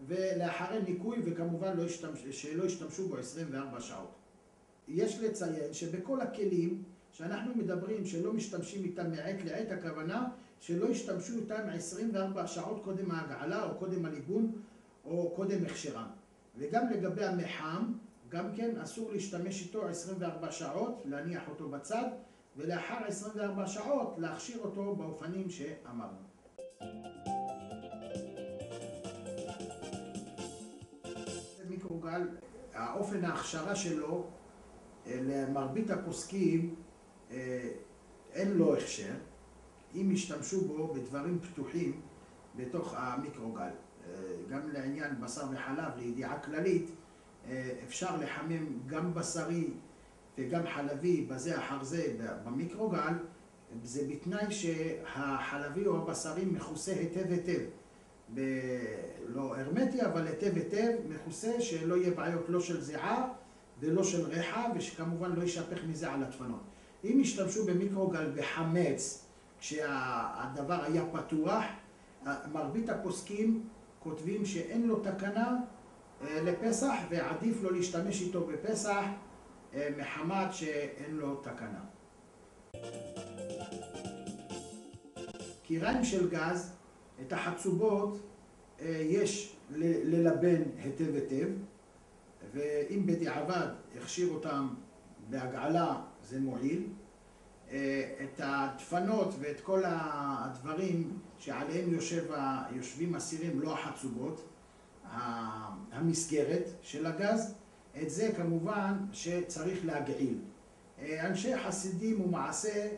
ולאחרי ניקוי, וכמובן שלא ישתמשו בו 24 שעות. יש לציין שבכל הכלים שאנחנו מדברים שלא משתמשים איתם מעת לעת, הכוונה שלא ישתמשו איתם 24 שעות קודם ההגעלה או קודם הליבון או קודם הכשרם. וגם לגבי המחם, גם כן אסור להשתמש איתו 24 שעות, להניח אותו בצד, ולאחר 24 שעות להכשיר אותו באופנים שאמרנו. מיקרוגל, האופן ההכשרה שלו, למרבית הפוסקים אין לו הכשר, אם ישתמשו בו בדברים פתוחים בתוך המיקרוגל. גם לעניין בשר וחלב, לידיעה כללית, אפשר לחמם גם בשרי וגם חלבי בזה אחר זה במיקרוגל, זה בתנאי שהחלבי או הבשרי מכוסה היטב היטב. לא הרמטי, אבל היטב היטב, מכוסה, שלא יהיה בעיות לא של זיעה ולא של ריחה, ושכמובן לא יישפך מזה על הדפנות. אם ישתמשו במיקרוגל בחמץ, כשהדבר היה פתוח, מרבית הפוסקים כותבים שאין לו תקנה לפסח, ועדיף לו להשתמש איתו בפסח מחמת שאין לו תקנה. קיריים של גז, את החצובות יש ללבן היטב היטב, ואם בדיעבד הכשיר אותם בהגעלה זה מועיל. את הדפנות ואת כל הדברים שעליהם יושבים אסירים, לא החצובות, המסגרת של הגז, את זה כמובן שצריך להגעיל. אנשי חסידים ומעשה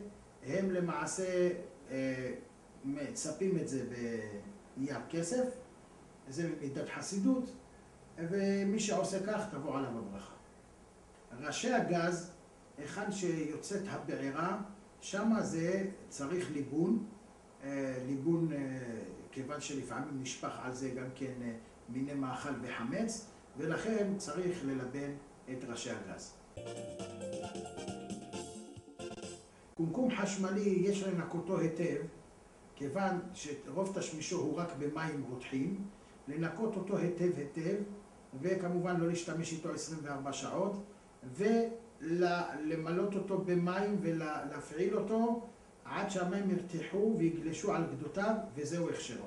הם למעשה מצפים את זה בנייר כסף, זה מידת חסידות, ומי שעושה כך תבוא עליו הברכה. ראשי הגז, היכן שיוצאת הבעירה, שמה זה צריך ליבון, כיוון שלפעמים נשפך על זה גם כן מיני מאכל וחמץ, ולכן צריך ללבן את ראשי הגז. קומקום חשמלי יש לנקותו היטב, כיוון שרוב תשמישו הוא רק במים רותחים, לנקות אותו היטב היטב, וכמובן לא להשתמש איתו 24 שעות, ולמלות אותו במים ולהפעיל אותו עד שהמים ירתחו ויגלשו על גדותיו, וזהו הכשרו.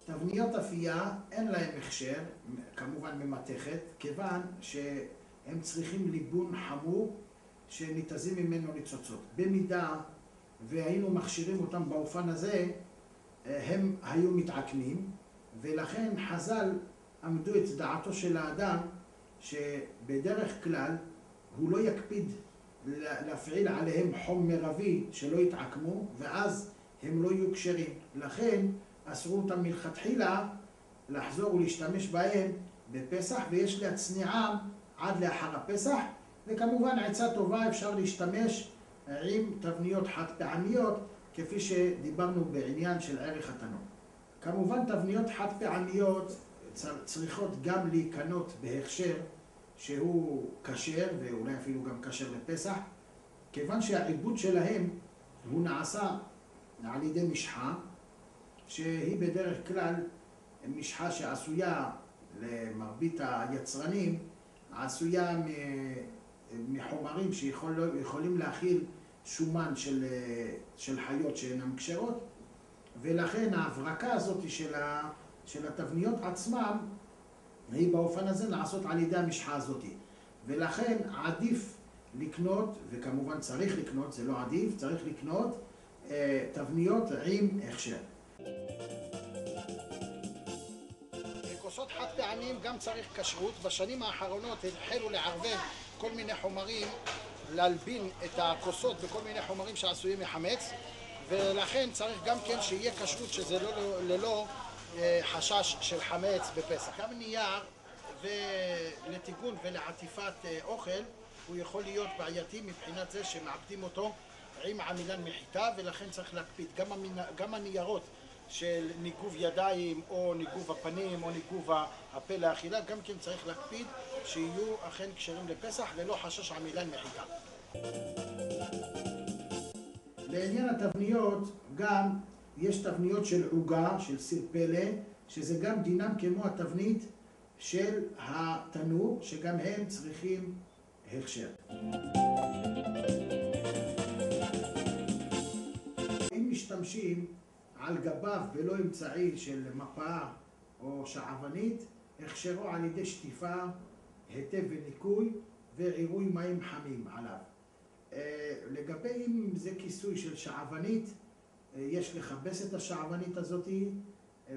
תבניות אפייה אין להם הכשר, כמובן ממתכת, כיוון שהם צריכים ליבון חמור שניתזים ממנו ניצוצות. במידה והיינו מכשירים אותם באופן הזה, הם היו מתעקמים, ולכן חז"ל עמדו את דעתו של האדם שבדרך כלל הוא לא יקפיד להפעיל עליהם חום מרבי שלא יתעקמו, ואז הם לא יהיו כשרים. לכן אסרו אותם מלכתחילה לחזור ולהשתמש בהם בפסח, ויש להצניעם עד לאחר הפסח. וכמובן עצה טובה, אפשר להשתמש עם תבניות חד פעמיות, כפי שדיברנו בעניין של ערך התנור. כמובן תבניות חד פעמיות צריכות גם להיקנות בהכשר שהוא כשר, ואולי אפילו גם כשר לפסח, כיוון שהעיבוד שלהם הוא נעשה על ידי משחה, שהיא בדרך כלל משחה שעשויה, למרבית היצרנים, עשויה מחומרים שיכולים להכיל שומן של חיות שאינן כשרות, ולכן ההברקה הזאת של התבניות עצמם היא באופן הזה נעשות על ידי המשחה הזאת. ולכן עדיף לקנות, וכמובן צריך לקנות, זה לא עדיף, צריך לקנות תבניות עם הכשר. כוסות חד פעמים גם צריך כשרות. בשנים האחרונות התחילו לערבב כל מיני חומרים, להלבין את הכוסות בכל מיני חומרים שעשויים מחמץ, ולכן צריך גם כן שיהיה כשרות, שזה ללא חשש של חמץ בפסח. גם נייר ולטיגון ולעטיפת אוכל הוא יכול להיות בעייתי מבחינת זה שמעבדים אותו עם עמילן מחיטה, ולכן צריך להקפיד. גם הניירות של ניגוב ידיים או ניגוב הפנים או ניגוב הפה לאכילה, גם כן צריך להקפיד שיהיו אכן כשרים לפסח ללא חשש עמילן מחיטה. לעניין התבניות גם יש תבניות של עוגה, של סיר פלא, שזה גם דינם כמו התבנית של התנור, שגם הם צריכים הכשר. אם משתמשים על גביו בלא אמצעי של מפה או שעוונית, הכשרו על ידי שטיפה היטב וניקוי ועירוי מים חמים עליו. לגבי אם זה כיסוי של שעוונית, יש לכבס את השעוונית הזאת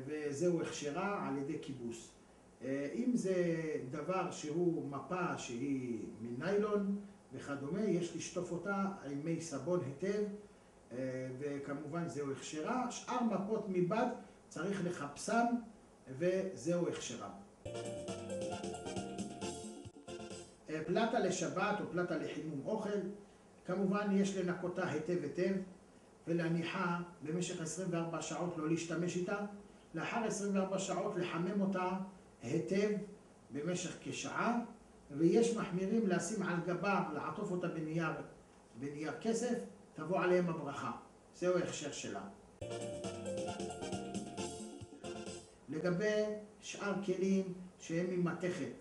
וזהו הכשרה על ידי כיבוס. אם זה דבר שהוא מפה שהיא מניילון וכדומה, יש לשטוף אותה עם מי סבון היטב וכמובן זהו הכשרה. שאר מפות מבד צריך לחפשם וזהו הכשרה. פלטה לשבת או פלטה לחימום אוכל, כמובן יש לנקותה היטב ולהניחה במשך 24 שעות, לא להשתמש איתה. לאחר 24 שעות לחמם אותה היטב במשך כשעה, ויש מחמירים לשים על גבה, לעטוף אותה בנייר כסף, תבוא עליהם הברכה. זהו ההכשר שלה. לגבי שאר כלים שהם ממתכת,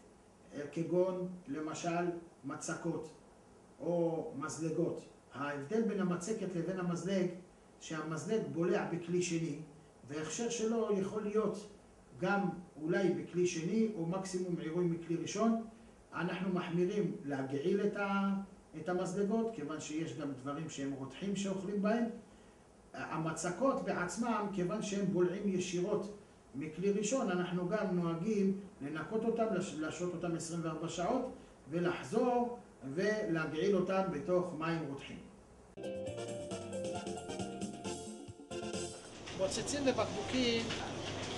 כגון למשל מצקות או מזלגות, ההבדל בין המצקת לבין המזלג, שהמזלג בולע בכלי שני, וההכשר שלו יכול להיות גם אולי בכלי שני או מקסימום עירוי מכלי ראשון. אנחנו מחמירים להגעיל את המזלגות, כיוון שיש גם דברים שהם רותחים שאוכלים בהם. המצקות בעצמם, כיוון שהם בולעים ישירות מכלי ראשון, אנחנו גם נוהגים לנקות אותם, לשעות אותם 24 שעות ולחזור ולהגעיל אותם בתוך מים רותחים. מוצצים ובקבוקים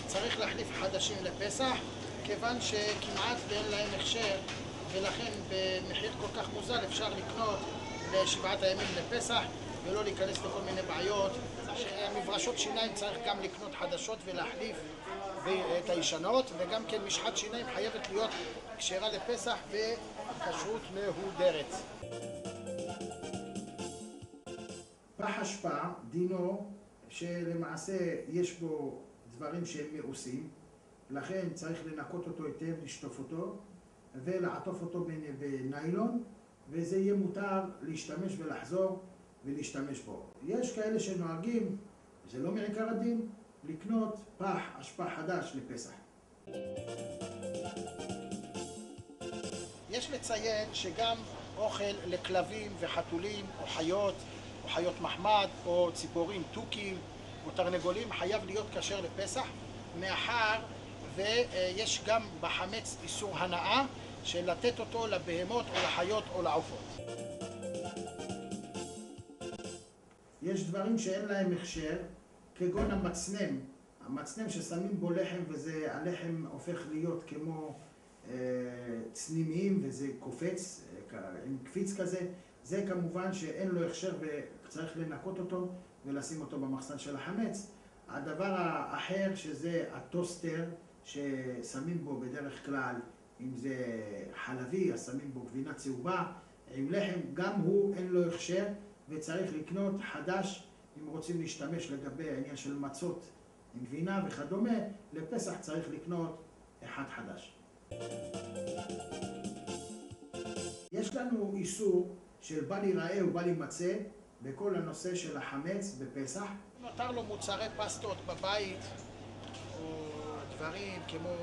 צריך להחליף חדשים לפסח, כיוון שכמעט ואין להם הכשר, ולכן במחיר כל כך מוזל אפשר לקנות לשבעת הימים לפסח ולא להיכנס לכל מיני בעיות. מברשות שיניים צריך גם לקנות חדשות ולהחליף את הישנות, וגם כן משחת שיניים חייבת להיות כשרה לפסח בכשרות מהודרת. פח אשפה דינו שלמעשה יש בו דברים שהם מאוסים, לכן צריך לנקות אותו היטב, לשטוף אותו ולעטוף אותו בניילון, וזה יהיה מותר להשתמש ולחזור ולהשתמש בו. יש כאלה שנוהגים, זה לא מעיקר הדין, לקנות פח אשפה חדש לפסח. יש לציין שגם אוכל לכלבים וחתולים או חיות מחמד או ציפורים, תוכים או תרנגולים חייב להיות כשר לפסח, מאחר ויש גם בחמץ איסור הנאה של לתת אותו לבהמות או לחיות או לעופות. יש דברים שאין להם הכשר, כגון המצנם ששמים בו לחם והלחם הופך להיות כמו צנימיים וזה קופץ עם קפיץ כזה, זה כמובן שאין לו הכשר וצריך לנקות אותו ולשים אותו במחסן של החמץ. הדבר האחר שזה הטוסטר ששמים בו בדרך כלל, אם זה חלבי, אז שמים בו גבינה צהובה עם לחם, גם הוא אין לו הכשר וצריך לקנות חדש אם רוצים להשתמש לגבי העניין של מצות עם גבינה וכדומה. לפסח צריך לקנות אחד חדש. יש לנו איסור של בל ייראה ובל יימצא בכל הנושא של החמץ בפסח. נותר לו מוצרי פסטות בבית או דברים כמו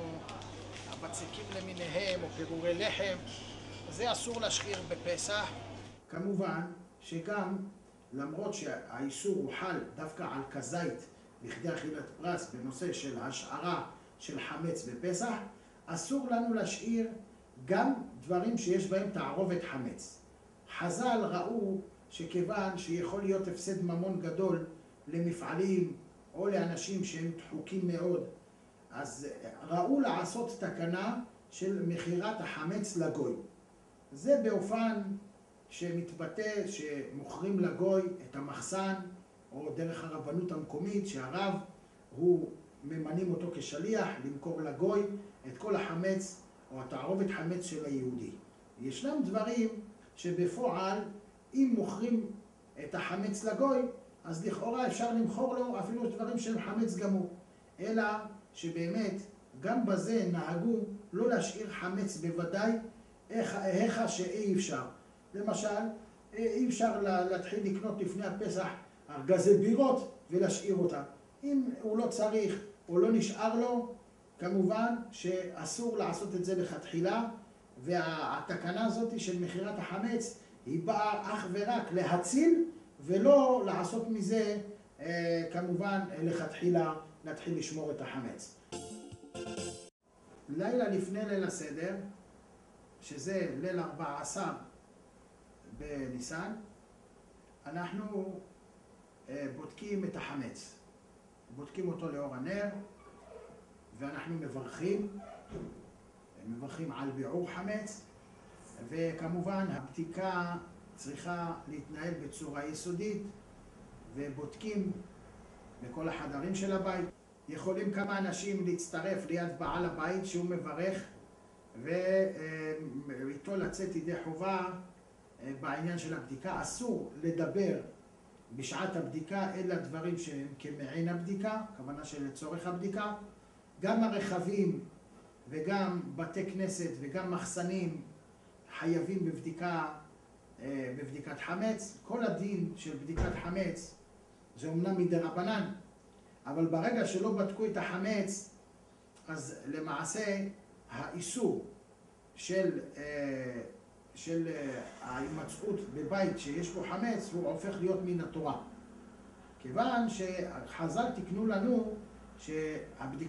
הבצקים למיניהם או פירורי לחם, זה אסור להשחיר בפסח. כמובן שגם למרות שהאיסור הוא חל דווקא על כזית בכדי אכילת פרס בנושא של השערה של חמץ בפסח, אסור לנו להשאיר גם דברים שיש בהם תערובת חמץ. חז"ל ראו שכיוון שיכול להיות הפסד ממון גדול למפעלים או לאנשים שהם דחוקים מאוד, אז ראו לעשות תקנה של מכירת החמץ לגוי. זה באופן שמתבטא שמוכרים לגוי את המחסן, או דרך הרבנות המקומית שהרב הוא ממנים אותו כשליח למכור לגוי את כל החמץ או התערובת חמץ של היהודי. ישנם דברים שבפועל אם מוכרים את החמץ לגוי אז לכאורה אפשר למכור לו אפילו דברים שהם חמץ גמור. אלא שבאמת גם בזה נהגו לא להשאיר חמץ בוודאי, איך שאי אפשר. למשל, אי אפשר להתחיל לקנות לפני הפסח ארגזי בירות ולהשאיר אותה. אם הוא לא צריך או לא נשאר לו, כמובן שאסור לעשות את זה לכתחילה, והתקנה הזאת של מכירת החמץ היא באה אך ורק להציל ולא לעשות מזה כמובן לכתחילה להתחיל לשמור את החמץ. לילה לפני ליל הסדר, שזה ליל 14 בניסן, אנחנו בודקים את החמץ. בודקים אותו לאור הנר, ואנחנו מברכים על ביעור חמץ, וכמובן הבדיקה צריכה להתנהל בצורה יסודית, ובודקים בכל החדרים של הבית. יכולים כמה אנשים להצטרף ליד בעל הבית שהוא מברך, ואיתו לצאת ידי חובה בעניין של הבדיקה. אסור לדבר בשעת הבדיקה אלא דברים שהם כמעין הבדיקה, כוונה שלצורך הבדיקה. גם הרכבים וגם בתי כנסת וגם מחסנים חייבים בבדיקת חמץ. כל הדין של בדיקת חמץ זה אומנם מדרבנן, אבל ברגע שלא בדקו את החמץ, אז למעשה האיסור של ההימצאות בבית שיש בו חמץ הוא הופך להיות מן התורה. כיוון שחז"ל תיקנו לנו שהבדיקה